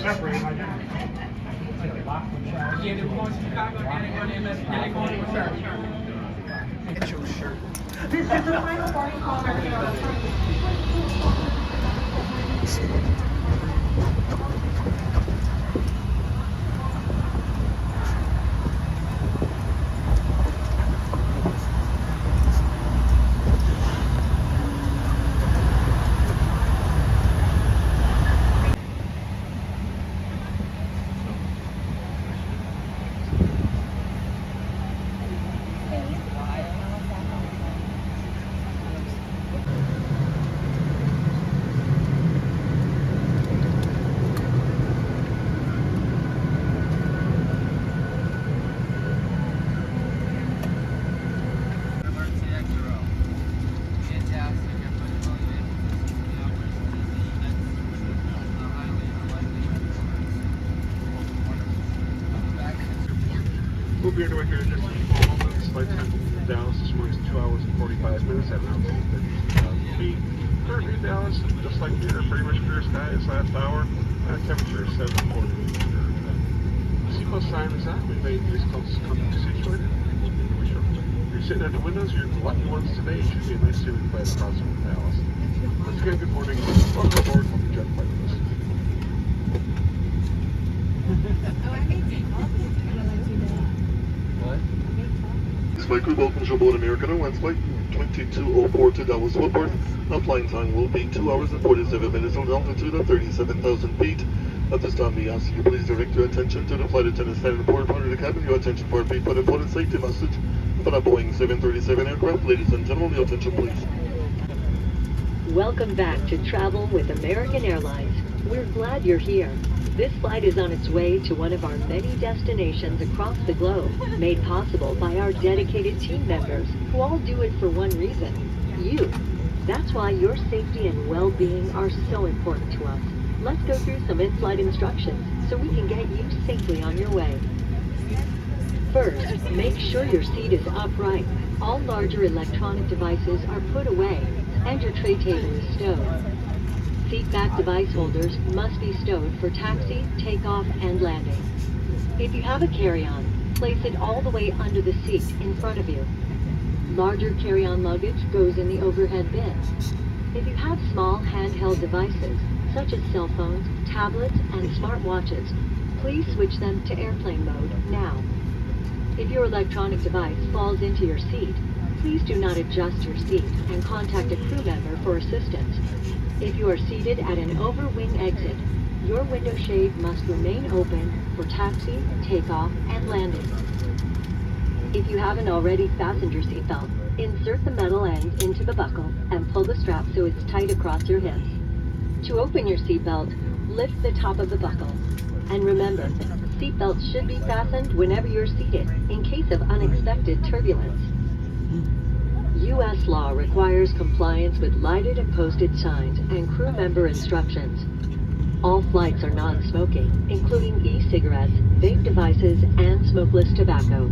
Separate, I didn't. Yeah, they're going to Chicago and they're going to MS. They're going to shirt. Get your shirt. This is the final boarding call for We'll be underway here in just a few moments. Flight time from Dallas this morning is 2 hours and 45 minutes at around 32,000 feet. Currently in Dallas, just like here, pretty much clear skies last hour. Temperature is 740. Seatbelt sign is on. We've made this close comfortably situated. If you're sitting at the windows, you're the lucky ones today. It should be a nice sailing flight across from Dallas. Once again, good morning. Welcome aboard. Hope you enjoy the flight with us. Flight crew welcomes you aboard American Airlines Flight 2204 to Dallas Fort Worth. Our flying time will be 2 hours and 47 minutes on altitude of 37,000 feet. At this time, we ask you please direct your attention to the flight attendant standing aboard part of the cabin. Your attention for a brief but important safety message for the Boeing 737 aircraft. Ladies and gentlemen, your attention please. Welcome back to Travel with American Airlines. We're glad you're here. This flight is on its way to one of our many destinations across the globe, made possible by our dedicated team members who all do it for one reason, you. That's why your safety and well-being are so important to us. Let's go through some in-flight instructions so we can get you safely on your way. First, make sure your seat is upright. All larger electronic devices are put away and your tray table is stowed. Seat back device holders must be stowed for taxi, takeoff, and landing. If you have a carry-on, place it all the way under the seat in front of you. Larger carry-on luggage goes in the overhead bin. If you have small handheld devices, such as cell phones, tablets, and smartwatches, please switch them to airplane mode now. If your electronic device falls into your seat, please do not adjust your seat and contact a crew member for assistance. If you are seated at an over-wing exit, your window shade must remain open for taxi, takeoff, and landing. If you haven't already fastened your seatbelt, insert the metal end into the buckle and pull the strap so it's tight across your hips. To open your seatbelt, lift the top of the buckle. And remember, seatbelts should be fastened whenever you're seated in case of unexpected turbulence. U.S. law requires compliance with lighted and posted signs and crew member instructions. All flights are non-smoking, including e-cigarettes, vape devices, and smokeless tobacco.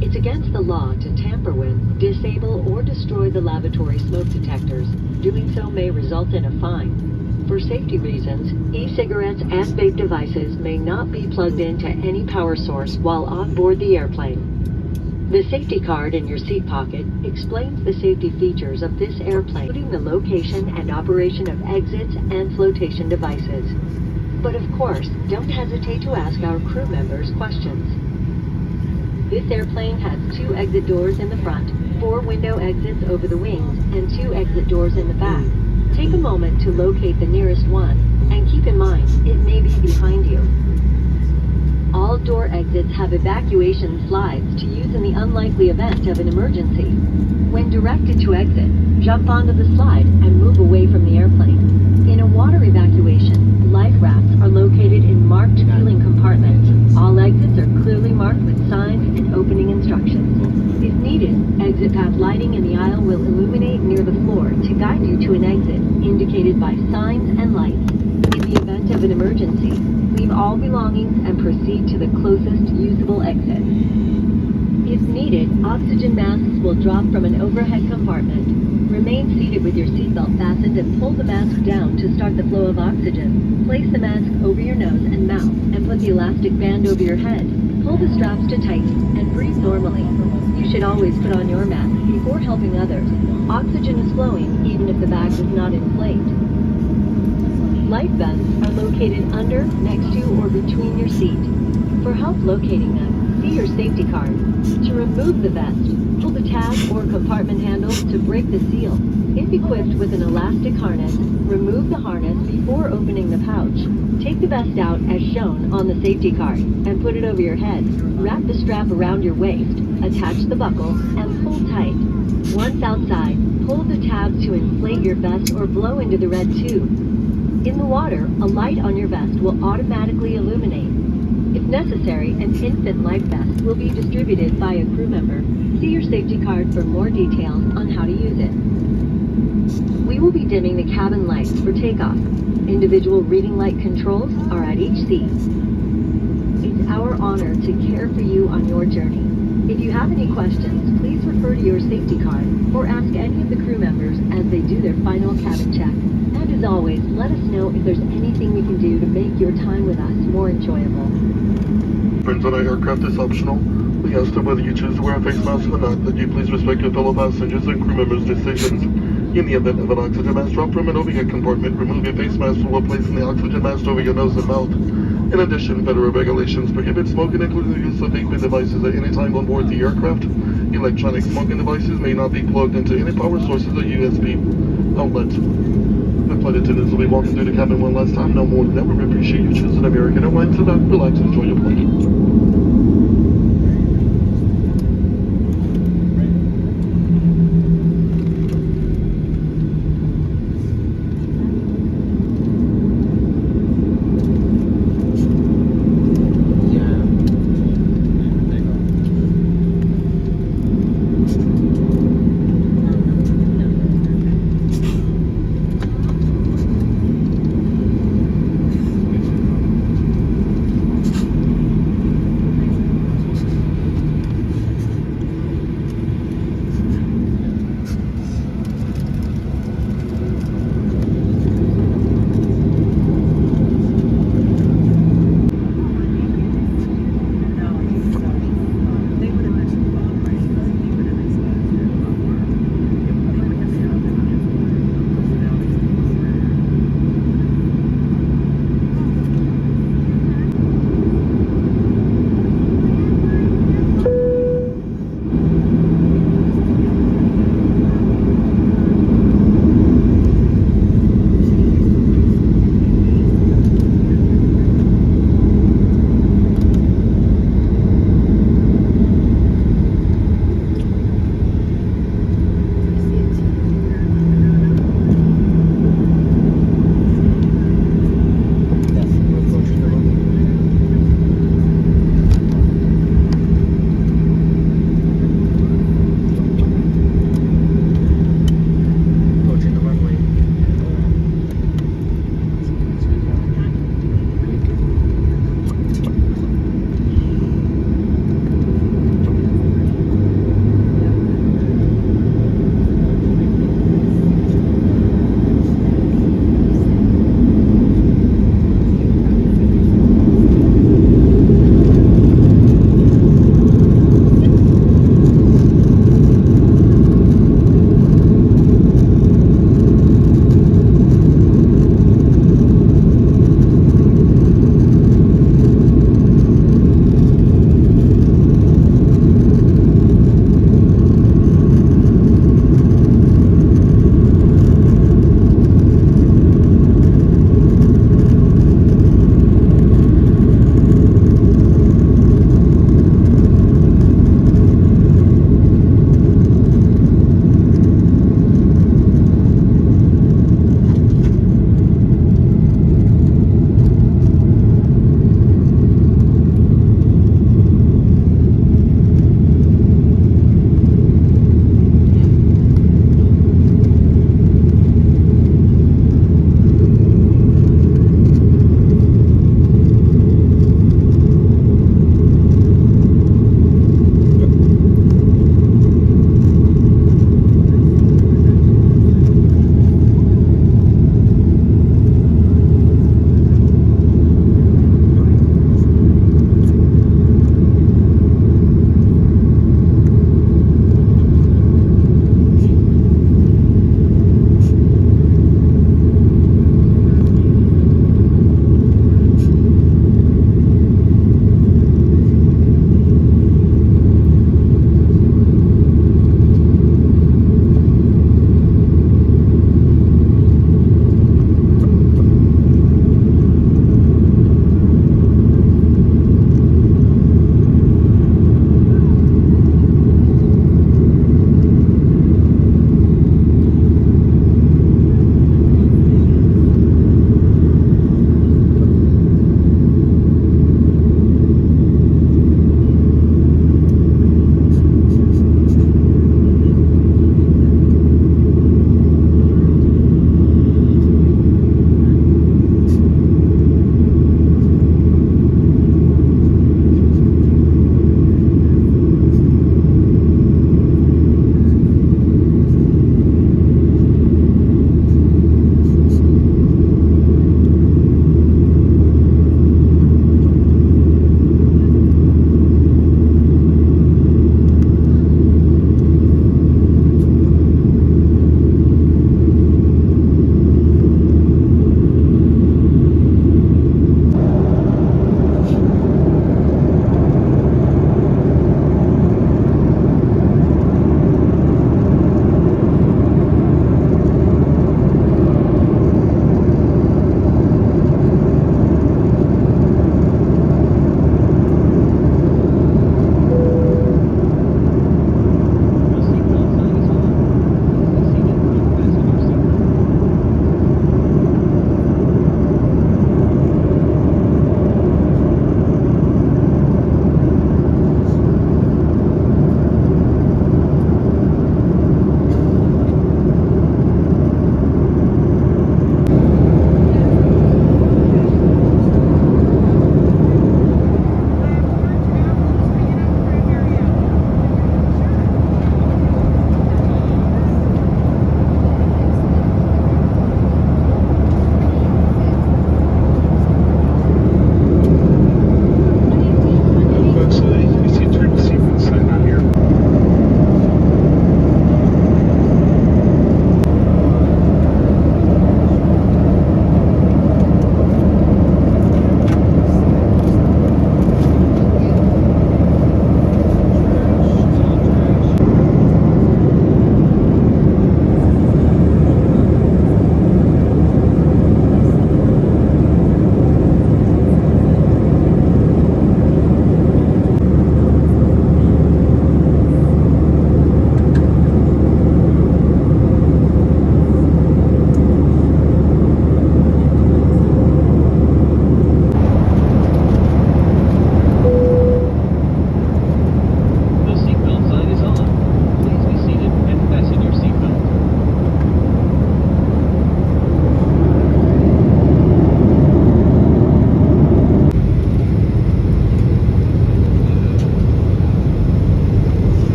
It's against the law to tamper with, disable, or destroy the lavatory smoke detectors. Doing so may result in a fine. For safety reasons, e-cigarettes and vape devices may not be plugged into any power source while on board the airplane. The safety card in your seat pocket explains the safety features of this airplane, including the location and operation of exits and flotation devices. But of course, don't hesitate to ask our crew members questions. This airplane has 2 exit doors in the front, 4 window exits over the wings, and 2 exit doors in the back. Take a moment to locate the nearest one, and keep in mind, it may be behind you. All door exits have evacuation slides to use in the unlikely event of an emergency. When directed to exit, jump onto the slide and move away from the airplane. In a water evacuation, life rafts are located in marked fueling compartments. All exits are clearly marked with signs and opening instructions. If needed, exit path lighting in the aisle will illuminate near the floor to guide you to an exit, indicated by signs and lights. In the event of an emergency, leave all belongings and proceed to the closest usable exit. If needed, oxygen masks will drop from an overhead compartment. Remain seated with your seatbelt fastened and pull the mask down to start the flow of oxygen. Place the mask over your nose and mouth and put the elastic band over your head. Pull the straps to tighten and breathe normally. You should always put on your mask before helping others. Oxygen is flowing even if the bag does not inflate. Life vests are located under, next to, or between your seat. For help locating them, see your safety card. To remove the vest, pull the tab or compartment handle to break the seal. If equipped with an elastic harness, remove the harness before opening the pouch. Take the vest out as shown on the safety card and put it over your head. Wrap the strap around your waist, attach the buckle, and pull tight. Once outside, pull the tab to inflate your vest or blow into the red tube. In the water, a light on your vest will automatically illuminate. If necessary, an infant life vest will be distributed by a crew member. See your safety card for more details on how to use it. We will be dimming the cabin lights for takeoff. Individual reading light controls are at each seat. It's our honor to care for you on your journey. If you have any questions, please refer to your safety card or ask any of the crew members as they do their final cabin check. And as always, let us know if there's anything we can do to make your time with us more enjoyable. Friends on our aircraft is optional. We ask that whether you choose to wear a face mask or not, that you please respect your fellow passengers and crew members' decisions. In the event of an oxygen mask drop from an overhead compartment, remove your face mask while placing the oxygen mask over your nose and mouth. In addition, federal regulations prohibit smoking, including the use of vaping devices at any time on board the aircraft. Electronic smoking devices may not be plugged into any power sources or USB outlet. The flight attendants will be walking through the cabin one last time. No more than ever, we appreciate you choosing American Airlines. Sit back, relax, and enjoy your flight.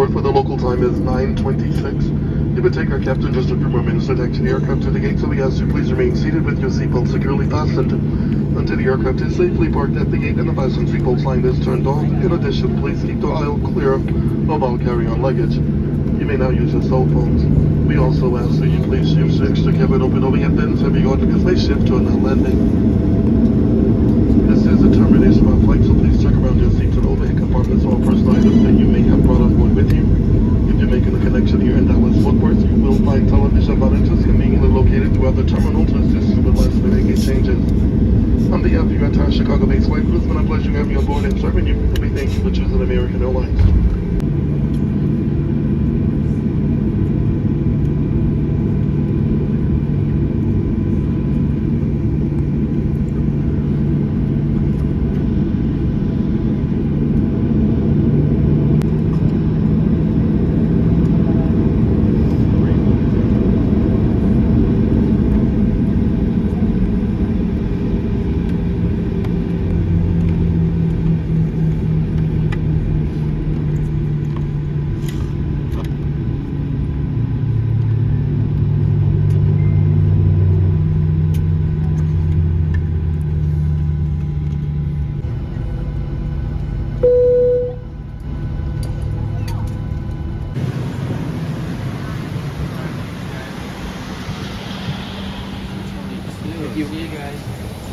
Switchboard for the local time is 9:26. It would take our captain just a few more minutes to taxi the aircraft to the gate, so we ask you please remain seated with your seatbelt securely fastened until the aircraft is safely parked at the gate and the fasten seatbelt sign is turned off. In addition, please keep the aisle clear of all carry-on luggage. You may now use your cell phones. We also ask that you please use the extra cabin open overhead bins and be on your spaceship to allow landing. This is the termination of our flight, so please check around your seats and overhead compartments for all personal items that you may have brought on board with you. If you're making a connection here in Dallas Fort Worth, you will find television monitors conveniently located throughout the terminal to assist you with last-minute gate changes. On behalf of your entire Chicago-based flight crew, it's been a pleasure having you on board and serving you. We thank you for choosing American Airlines. Thank you. See you guys.